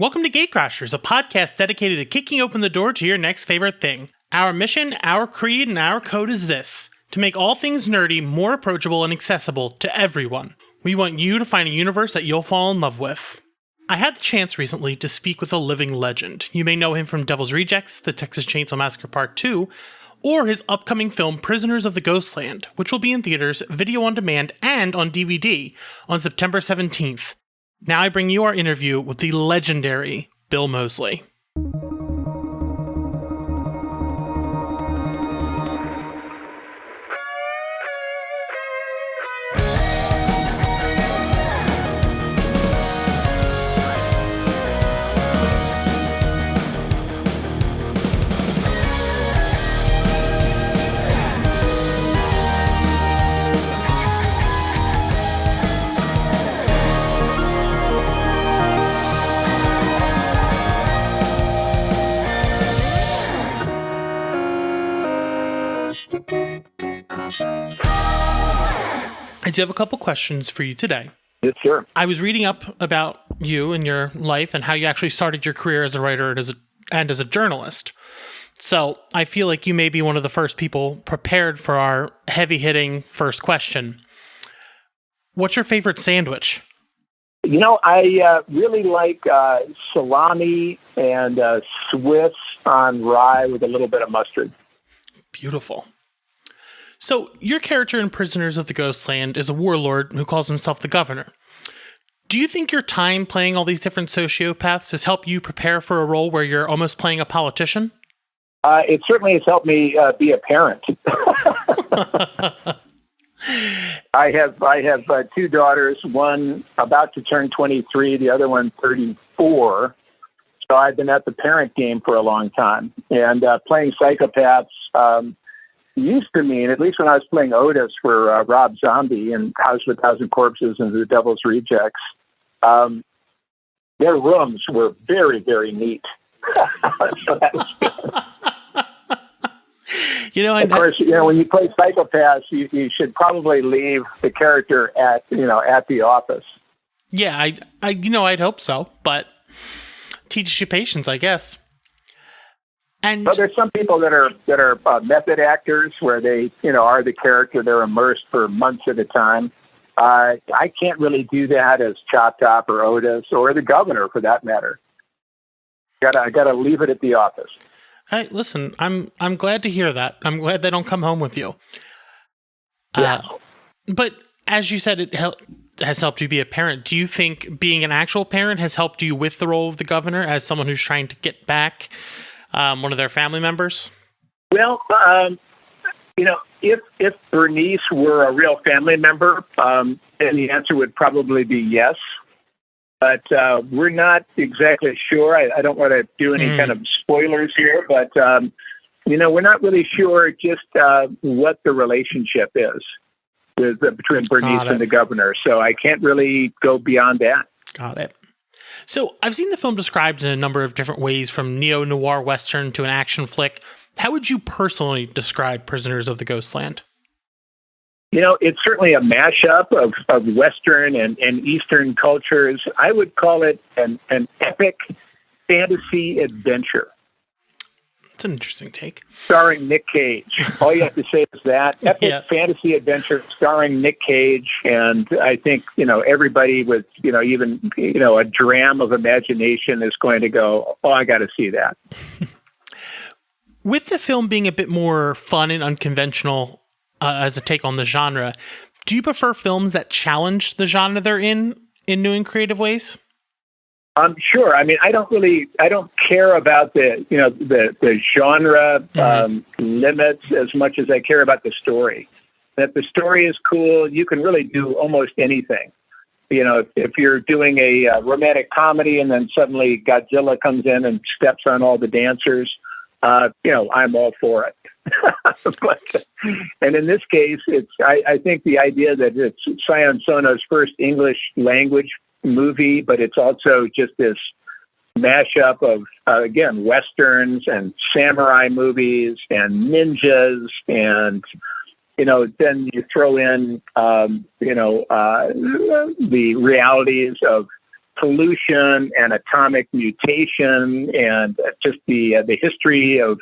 Welcome to Gatecrashers, a podcast dedicated to kicking open the door to your next favorite thing. Our mission, our creed, and our code is this: to make all things nerdy more approachable and accessible to everyone. We want you to find a universe that you'll fall in love with. I had the chance recently to speak with a living legend. You may know him from Devil's Rejects, The Texas Chainsaw Massacre Part 2, or his upcoming film Prisoners of the Ghostland, which will be in theaters, video on demand, and on DVD on September 17th. Now I bring you our interview with the legendary Bill Moseley. I do have a couple questions for you today. Yes, sir. I was reading up about you and your life and how you actually started your career as a writer and as a journalist. So I feel like you may be one of the first people prepared for our heavy-hitting first question. What's your favorite sandwich? You know, I really like salami and Swiss on rye with a little bit of mustard. Beautiful. So, your character in Prisoners of the Ghostland is a warlord who calls himself the governor. Do you think your time playing all these different sociopaths has helped you prepare for a role where you're almost playing a politician? It certainly has helped me be a parent. I have two daughters, one about to turn 23, the other one 34. So I've been at the parent game for a long time. And playing psychopaths used to mean, at least when I was playing Otis for Rob Zombie in House of a Thousand Corpses and The Devil's Rejects, their rooms were very, very neat. So that was good. Of course, when you play psychopaths, you should probably leave the character at the office. Yeah, I'd hope so, but teaches you patience, I guess. And so there's some people that are method actors where they are the character. They're immersed for months at a time. I can't really do that as Chop Top or Otis or the governor, for that matter. I gotta leave it at the office. Hey, listen, I'm glad to hear that. I'm glad they don't come home with you. Yeah. But as you said, it has helped you be a parent. Do you think being an actual parent has helped you with the role of the governor as someone who's trying to get back one of their family members? Well, if Bernice were a real family member, then the answer would probably be yes. But we're not exactly sure. I don't want to do any kind of spoilers here, but we're not really sure just what the relationship is between Bernice and the governor. So I can't really go beyond that. Got it. So I've seen the film described in a number of different ways, from neo-noir Western to an action flick. How would you personally describe Prisoners of the Ghostland? It's certainly a mashup of Western and Eastern cultures. I would call it an epic fantasy adventure. That's an interesting take. Starring Nick Cage. All you have to say is that. Epic fantasy adventure starring Nick Cage. And I think, everybody with, even, a dram of imagination is going to go, oh, I got to see that. With the film being a bit more fun and unconventional as a take on the genre, do you prefer films that challenge the genre they're in new and creative ways? Sure. I mean, I don't care about the genre limits as much as I care about the story. If the story is cool, you can really do almost anything. If you're doing a romantic comedy and then suddenly Godzilla comes in and steps on all the dancers, I'm all for it. And in this case, I think the idea that it's Sion Sono's first English language movie, but it's also just this mashup of, again, Westerns and samurai movies and ninjas and, then you throw in, the realities of pollution and atomic mutation and just the history of,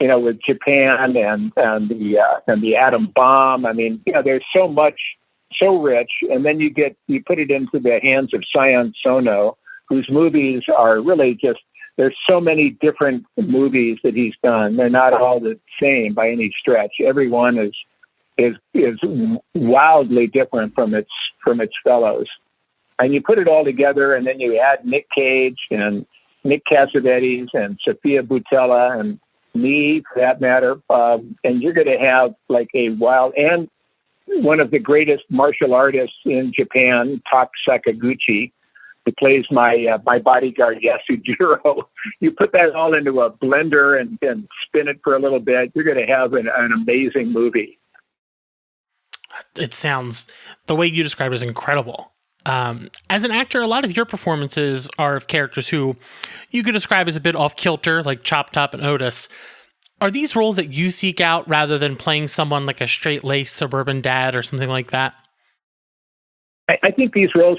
with Japan and the atom bomb. I mean, there's so much, so rich. And then you put it into the hands of Sion Sono, whose movies are really just, there's so many different movies that he's done. They're not all the same by any stretch. Every one is wildly different from its fellows. And you put it all together, and then you add Nick Cage and Nick Cassavetes and Sophia Boutella and me, for that matter, and you're going to have like a wild, and one of the greatest martial artists in Japan, Tak Sakaguchi, who plays my bodyguard Yasujiro. You put that all into a blender and spin it for a little bit, you're going to have an amazing movie. It sounds, the way you describe it is incredible. As an actor, a lot of your performances are of characters who you could describe as a bit off kilter, like Chop Top and Otis. Are these roles that you seek out rather than playing someone like a straight-laced suburban dad or something like that? I think these roles,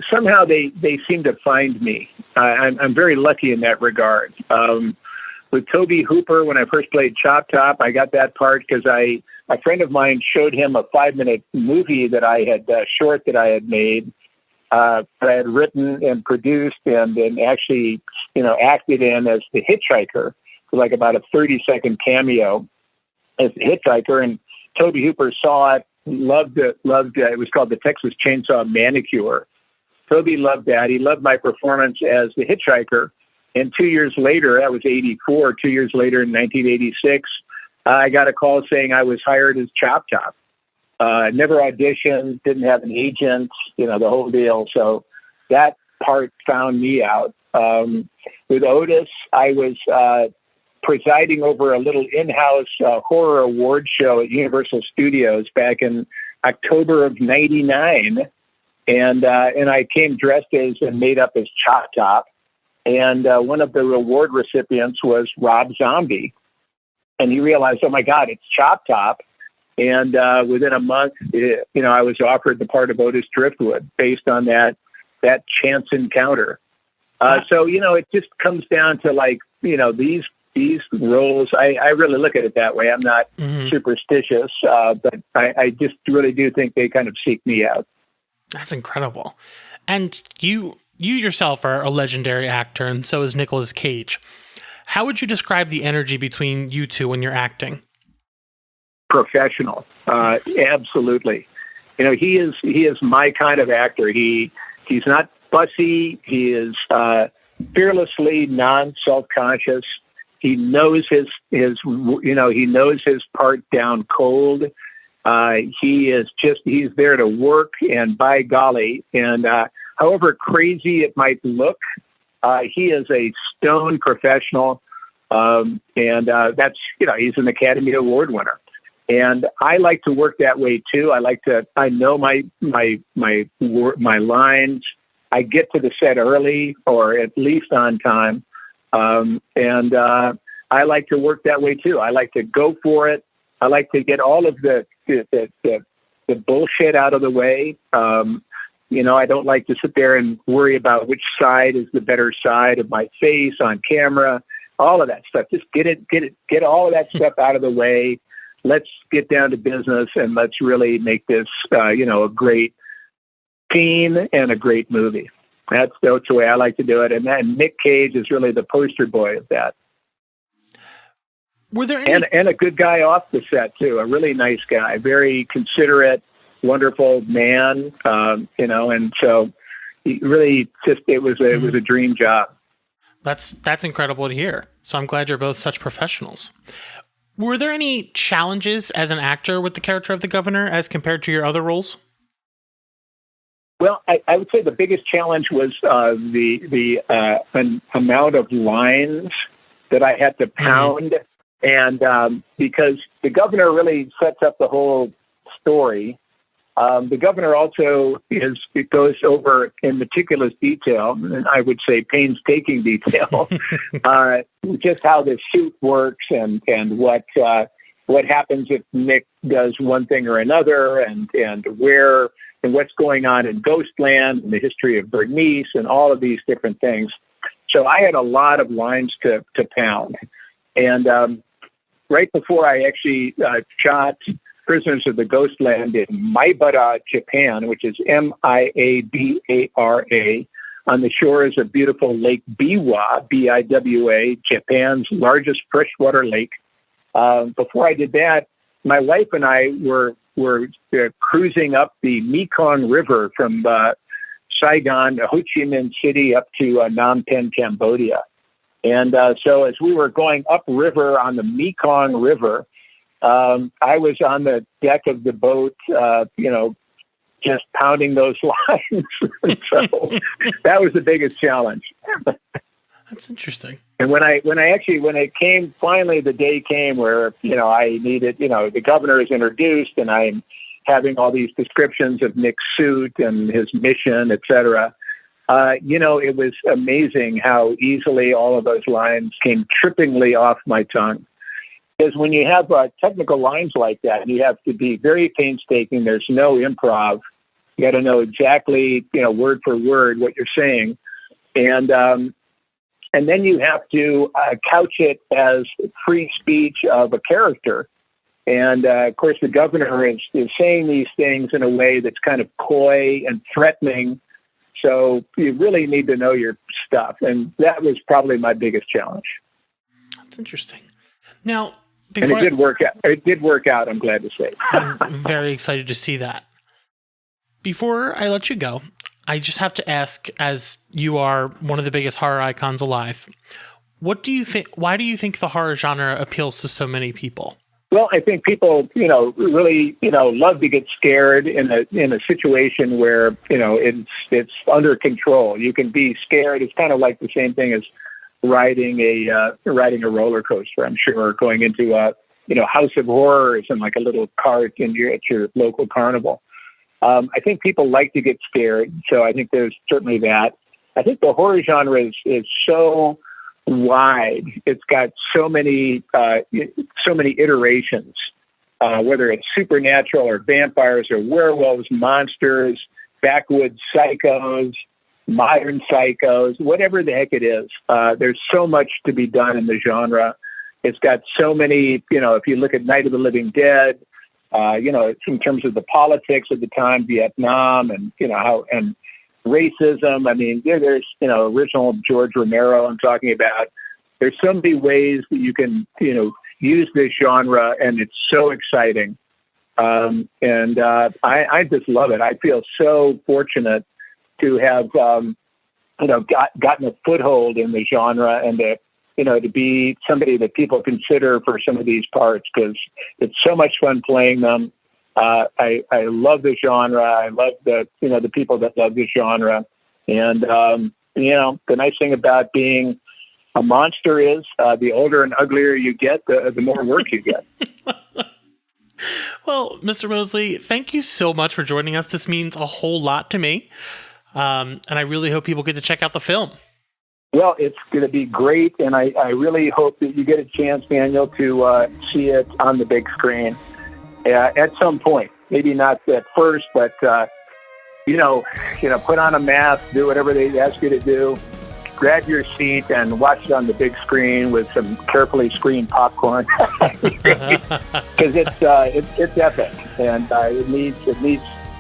somehow they seem to find me. I'm very lucky in that regard. With Tobe Hooper, when I first played Chop Top, I got that part because a friend of mine showed him a 5-minute movie that I had, short that I had made, that I had written and produced and actually, acted in as the hitchhiker, for like about a 30-second cameo as the hitchhiker. And Tobe Hooper saw it, loved it. It was called the Texas Chainsaw Manicure. Tobe loved that. He loved my performance as the hitchhiker. And 2 years later, that was 1984, 2 years later in 1986, I got a call saying I was hired as Chop Top. Never auditioned, didn't have an agent, the whole deal. So that part found me out. With Otis, I was presiding over a little in-house horror award show at Universal Studios back in October of '99. And I came dressed as and made up as Chop Top. And one of the award recipients was Rob Zombie. And he realized, oh my God, it's Chop Top. And within a month, I was offered the part of Otis Driftwood based on that chance encounter. So, it just comes down to like, these roles. I really look at it that way. I'm not superstitious, but I just really do think they kind of seek me out. That's incredible. And you yourself are a legendary actor, and so is Nicolas Cage. How would you describe the energy between you two when you're acting? Professional. Absolutely. He is my kind of actor. He's not fussy. He is fearlessly non-self-conscious. He knows his part down cold. He's there to work, and by golly, and however crazy it might look, he is a stone professional. And that's, he's an Academy Award winner. And I like to work that way too. I know my lines. I get to the set early or at least on time. And I like to work that way too. I like to go for it. I like to get all of the bullshit out of the way. I don't like to sit there and worry about which side is the better side of my face on camera, all of that stuff. Just get all of that stuff out of the way. Let's get down to business and let's really make this, a great scene and a great movie. That's the way I like to do it. And then Nick Cage is really the poster boy of that. Were there any... and a good guy off the set too, a really nice guy, very considerate, wonderful man, and so really it was a dream job. That's incredible to hear. So I'm glad you're both such professionals. Were there any challenges as an actor with the character of the governor as compared to your other roles? Well, I would say the biggest challenge was the amount of lines that I had to pound. And because the governor really sets up the whole story. The governor also it goes over in meticulous detail, and I would say painstaking detail, just how the shoot works and what happens if Nick does one thing or another, and where and what's going on in Ghostland and the history of Bernice and all of these different things. So I had a lot of lines to pound. And right before I actually shot Prisoners of the Ghostland in Maibara, Japan, which is Miabara, on the shores of beautiful Lake Biwa, Biwa, Japan's largest freshwater lake. Before I did that, my wife and I were cruising up the Mekong River from Saigon, Ho Chi Minh City, up to Phnom Penh, Cambodia. And so as we were going upriver on the Mekong River, I was on the deck of the boat, just pounding those lines. So that was the biggest challenge. That's interesting. And when it came, finally the day came where, I needed, the governor is introduced and I'm having all these descriptions of Nick's suit and his mission, et cetera. It was amazing how easily all of those lines came trippingly off my tongue. Because when you have technical lines like that, you have to be very painstaking. There's no improv. You got to know exactly, word for word what you're saying. And then you have to couch it as free speech of a character. And, of course, the governor is saying these things in a way that's kind of coy and threatening. So you really need to know your stuff. And that was probably my biggest challenge. That's interesting. Now, and it did work out. It did work out, I'm glad to say. I'm very excited to see that. Before I let you go, I just have to ask, as you are one of the biggest horror icons alive, what do you think? Why do you think the horror genre appeals to so many people? Well, I think people, really, love to get scared in a situation where, it's under control. You can be scared. It's kind of like the same thing as riding a roller coaster, I'm sure, or going into a, House of Horrors and like a little cart at your local carnival. I think people like to get scared. So I think there's certainly that. I think the horror genre is so wide. It's got so many iterations, whether it's supernatural or vampires or werewolves, monsters, backwoods psychos, modern psychos, whatever the heck it is. There's so much to be done in the genre. It's got so many, if you look at Night of the Living Dead, in terms of the politics of the time, Vietnam and, and racism. I mean, there's, original George Romero I'm talking about. There's so many ways that you can, use this genre, and it's so exciting. I just love it. I feel so fortunate to have, gotten a foothold in the genre and to be somebody that people consider for some of these parts, because it's so much fun playing them. I love the genre. I love the people that love the genre. And, the nice thing about being a monster is the older and uglier you get, the more work you get. Well, Mr. Moseley, thank you so much for joining us. This means a whole lot to me. And I really hope people get to check out the film. Well, it's going to be great. And I really hope that you get a chance, Daniel, to see it on the big screen at some point. Maybe not at first, but, put on a mask, do whatever they ask you to do. Grab your seat and watch it on the big screen with some carefully screened popcorn, because it's epic, and it needs.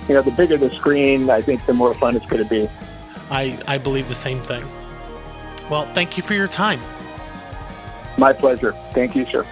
The bigger the screen, I think the more fun it's going to be. I believe the same thing. Well, thank you for your time. My pleasure. Thank you, sir.